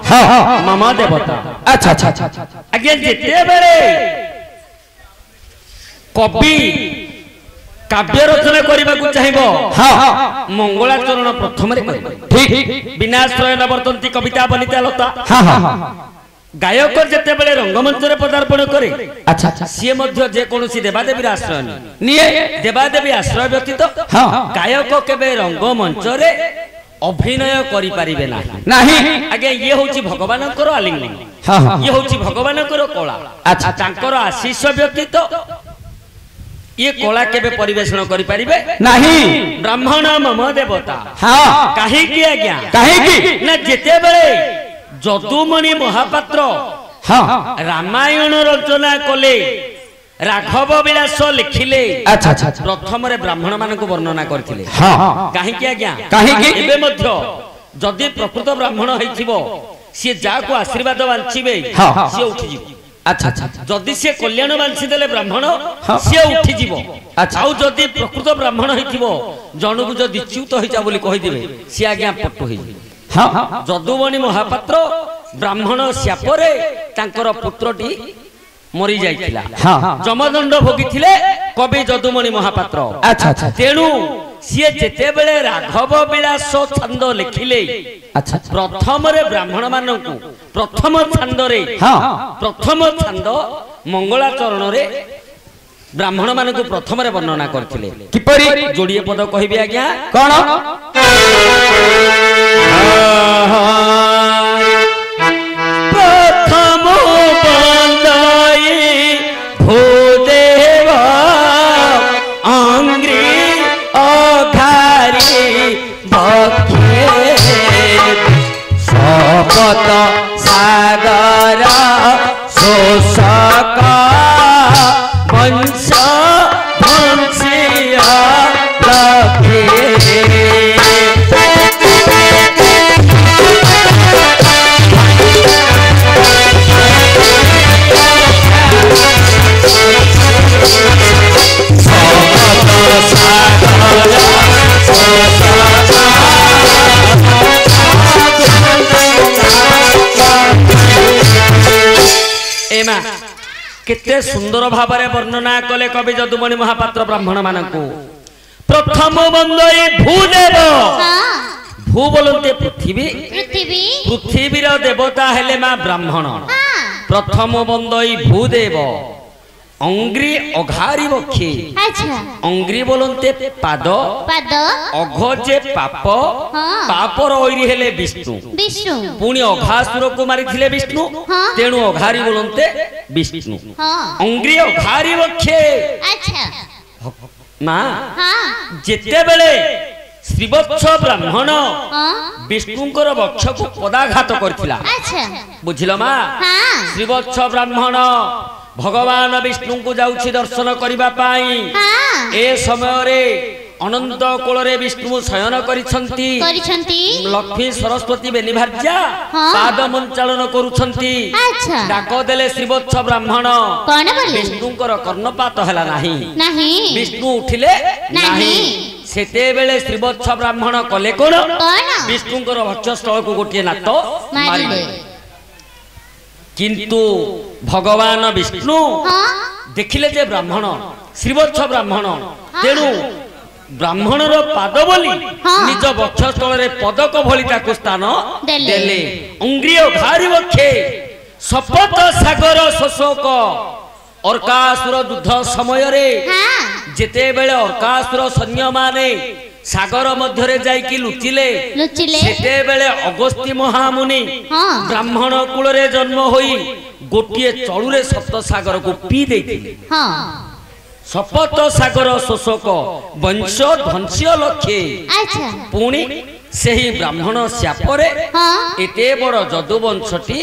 हाँ मम देवता। अच्छा अच्छा अच्छा आज्ञा जिते बेले कवि काव्य रचना करने को चाहिए हाँ मंगलाचरण प्रथम ठीक विनाश्रय नवर्तंती कविता बनिता लता हाँ हाँ गायक जिते बेले रंगमंच रे पदार्पण करे अच्छा अच्छा सी मध्य जेकोसी देवादेवी आश्रय निये देवादेवी आश्रय व्यतीत हाँ गायक केबे रंगमंच रे अभिनय करि परिबे नहीं आगे ये होची भगवानकर आलिंगन हाँ हाँ ये होची भगवानकर कला अच्छा तांकर आशीष व्यतीत ये कला केबे परिवेषण करि परिबे नहीं ब्राह्मण मम देवता हाँ काहे की आज्ञा काहे की ना जेते बेले जदुमणि महापात्र हाँ रामायण रचना कले राघव विलास लिखिले अच्छा अच्छा प्रथम रे ब्राह्मण मानक वर्णना करथिले हाँ काहे की आज्ञा काहे की एबे मध्य जदि प्रकृत ब्राह्मण होइथिबो से जाको आशीर्वाद वांछिबे हाँ से उठी जिवो अच्छा अच्छा जदि से कल्याण वांछी देले ब्राह्मण हाँ। से उठी जिवो अच्छा। आउ जदि प्रकृत ब्राह्मण होइथिबो जनकु जदि च्युत होइजा बोली कहि दिबे से आज्ञा पट्टु होई हाँ जदुमणि महापात्र ब्राह्मण श्यापरे तांकर पुत्रटी मरी जाइथिला हाँ जमदंड भोगिथिले कवि जदुमणि महापात्र अच्छा अच्छा तेणु सीए जेते बेले राघव विलास छंद लिखिले अच्छा प्रथम रे ब्राह्मण मानकु प्रथम छंद रे हाँ प्रथम छंद मंगलाचरण रे ब्राह्मण मानकु प्रथम रे वर्णना करथिले किपरि जोड़िए पद कहिबे आज्ञा कौन प्रथम बंदाई भूदेव अंग्री अघारी बखे सपत सागर शोषक वंश वंशीय लखे एमा केते सुंदर भावरे वर्णना कले कवि जदुमणि महापात्र ब्राह्मण मानकु प्रथम बंदई भूदेव भू बोलते पृथ्वी पृथ्वी पृथ्वीर देवता हेले मा ब्राह्मण प्रथम बंदई भूदेव अंग्री अघारी बक्षी अच्छा अंग्री बोलते पाद पद अघजे पाप हाँ। पापर ओइरी हेले विष्णु विष्णु पुणी अघासुर को मारिथिले विष्णु हाँ। तेणु अघारी बोलते विष्णु हाँ अंग्री अघारी बक्षे अच्छा मां हाँ जेते बेले श्रीवत्स ब्राह्मण हाँ विष्णुंकर वक्ष को पदाघात करथिला अच्छा बुझिलो मा हाँ श्रीवत्स ब्राह्मण भगवान विष्णु को जाउछि दर्शन करिबा पाई हाँ ए समय रे अनंत कोଳରେ विष्णु शयन करिसंती କରିଛନ୍ତି लक्ष्मी सरस्वती बेनिभार्या हाँ। पाद मंचालन करूछंती अच्छा डाक देले श्रीवत्स ब्राह्मण कौन बोले विष्णुंकर कर्णपात हैला नाही नहीं विष्णु उठिले नाही। नाही सेते बेले श्रीवत्स ब्राह्मण कले कोन कौन विष्णुंकर वक्षस्थल को गोटिए नात मारिले मारिले किंतु भगवान विष्णु हाँ देखिले जे ब्राह्मण श्रीवत्स ब्राह्मण तेणु ब्राह्मणर पाद बोली हाँ। निज वक्षस्थल रे पदक भली ताकु स्थान देले। देले अंग्रिय घारी वक्षे सपत सागर शोषक अर्कासुर युद्ध समय रे हाँ जेते बेले अर्कासुर सैन्य माने सागर मध्य रे जाई कि लुचिले लुचिले सेते बेले अगस्त्य महामुनि हाँ ब्राह्मण कुल रे जन्म होई गोटिए चलुरे सप्त सागर को पी देथिले हाँ सपत सागर शोषक वंश ध्वंस्य लक्ष्य अच्छा पुणी सेही ब्राह्मण श्यापरे हाँ एते बड़ जदुवंशटी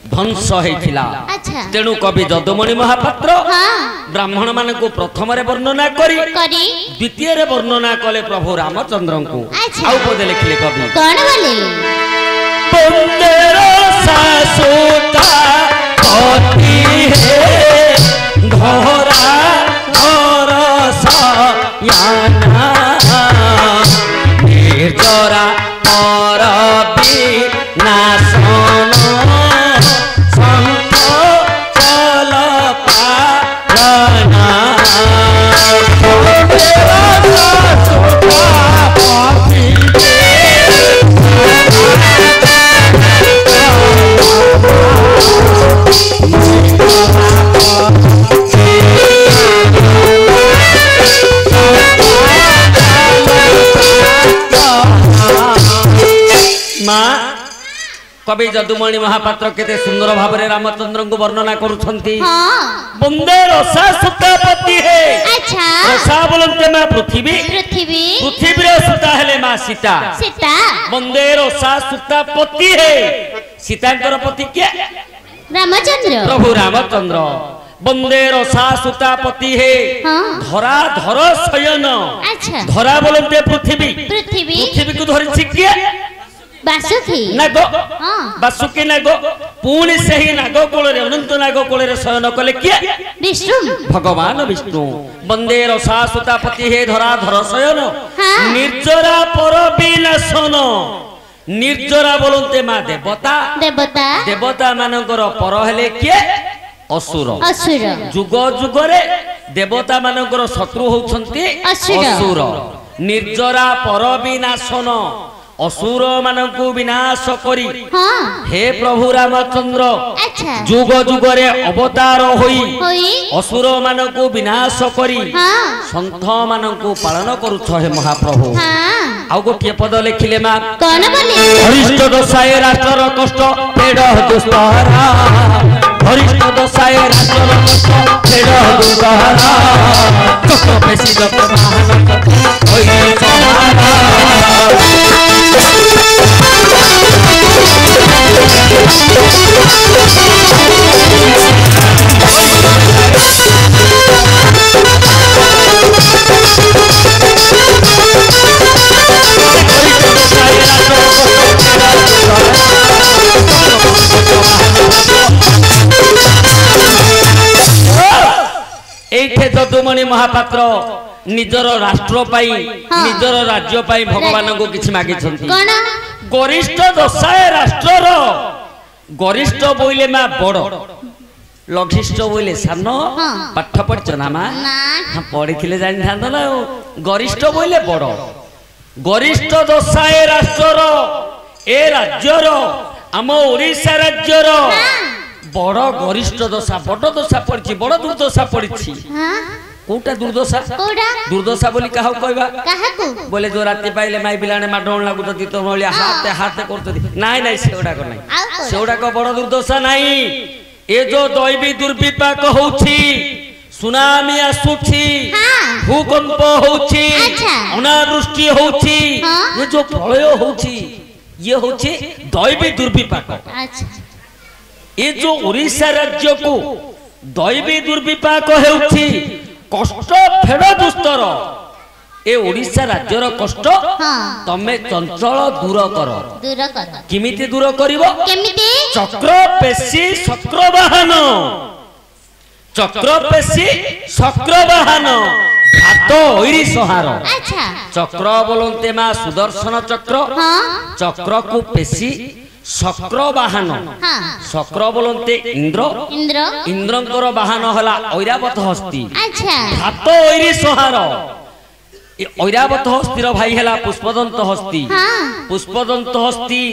ध्वंस होइथिला अच्छा तेणु कवि जदुमणि महापात्र हाँ ब्राह्मण मानकु प्रथम रे वर्णना करी करी द्वितीय रे वर्णना कले प्रभु रामचंद्र को अच्छा। आउ पदे लिखिले कवि कौन बोले बंदेरो सासुता पति हे घोरा घोर सयाना निर्जरा पर विनाशन कवि जदुमणि महापात्र केते सुंदर भावरे रामचंद्र को वर्णना करुछंती हाँ बंदे रसा सुतापति है अच्छा रसा बोलते मां पृथ्वी पृथ्वी पृथ्वी रे सुता हेले मां सीता सीता बंदे रसा सुतापति है सीतांकर पति के रामचंद्र प्रभु रामचंद्र बंदे रसा सुतापति है हाँ धरा धर शयन अच्छा धरा बोलते पृथ्वी पृथ्वी पृथ्वी को धरि छिकिए बासुकी नागो हाँ बासुकी नागो पुणी से ही नागो कोଳରେ अनंत नागो कोଳରେ शयन कले किए विष्णु भगवान विष्णु बंदे रसा सुतापति हे धरा धर शयन हाँ। निर्जरा पर विनाशन निर्जरा बोलते मां देवता देवता देवता मानकर पर हेले किए असुर असुर जुग जुगरे देवता मानकर शत्रु होउछंती असुर। असुर निर्जरा पर विनाशन असुर मानकु विनाश करी हाँ हे प्रभु रामचंद्र अच्छा जुग जुगरे अवतार होई होई असुर मानकु विनाश करी हाँ संत मानकु पालन करूछ हे महाप्रभु हाँ आउ गोटे पद लिखिले मा कौन बोले हरिष्ठ दशाए राष्ट्रर कष्ट पेड़ दुस्तहरा हरिष्ठ दशाए राष्ट्रर कष्ट पेड़ दुस्तहरा कष्ट बेसी जत महानत होई सहारा एठे जदुमणि महापात्र निजर राष्ट्र पाई हाँ। निजर राज्य पाई भगवान को किछि मागी छंती कौन गरिष्ठ दशाए राष्ट्रर गरिष्ठ बोइले मा बड़ लघिष्ठ बोइले सान हाँ। पाठ पढ़छ ना मा ना हाँ पढ़िथिले जानि थांत ना गरिष्ठ बोइले बड़ गरिष्ठ दशाए राष्ट्रर ए राज्यर आम ओडिशा राज्यर बड़ गरिष्ठ दशा बड़ दशा पड़छि बड़ दुर्दशा पड़छि हाँ कोटा दुर्दशा कोड़ा दुर्दशा बोली काहू कहबा काहाकू बोले जो राति पाइले माई बिलाने माडोण लागुत तो भलिया हाथे हाथे करतदी नाइ नाइ सेउडा को नाइ आउ कोड़ा सेउडा को बड़ दुर्दशा नाइ ए जो दैवी दुर्विपाक होउछि सुनामी आसुछि हाँ भूकंप होउछि अच्छा। अनावृष्टि होउछि हाँ। ये जो प्रलय होउछि ये होउछि दैवी दुर्विपाक अच्छा ये जो ओडिशा राज्य को दैवी दुर्विपाक हेउछि कष्ट फेड़ दुस्तर ए ओडिशा राज्यर कष्ट हाँ तमे चंचल दूर कर दूर कर किमिति दूर करिवो केमिति चक्र पेशी चक्रवाहन चक्र पेशी चक्रवाहन घात ओइरी संहार अच्छा चक्र बोलते मा सुदर्शन चक्र हाँ चक्र को पेशी चक्रवाहन हाँ चक्र बोलते इंद्र इंद्र इंद्रंकर वाहन हला ऐरावत हस्ती अच्छा हाथ ओइरी संहार ऐरावत हस्तीर भाई हला पुष्पदंत हस्ती हाँ पुष्पदंत हस्ती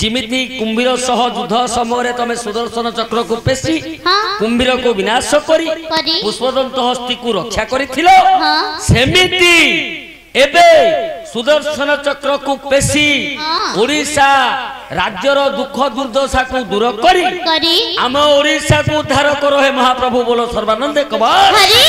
जिमिति कुंभीर सह युद्ध समय तमे सुदर्शन चक्र को पेशी हाँ कुंभीर को विनाश करी करी पुष्पदंत हस्ती को रक्षा करिथिलो हाँ सेमिति एबे सुदर्शन चक्र को पेशी हाँ। ओडिशा राज्यर दुख दुर्दशा को दूर करी करी आम ओडिशा को उद्धार करो हे महाप्रभु बोलो सर्वानंद कबीर हरि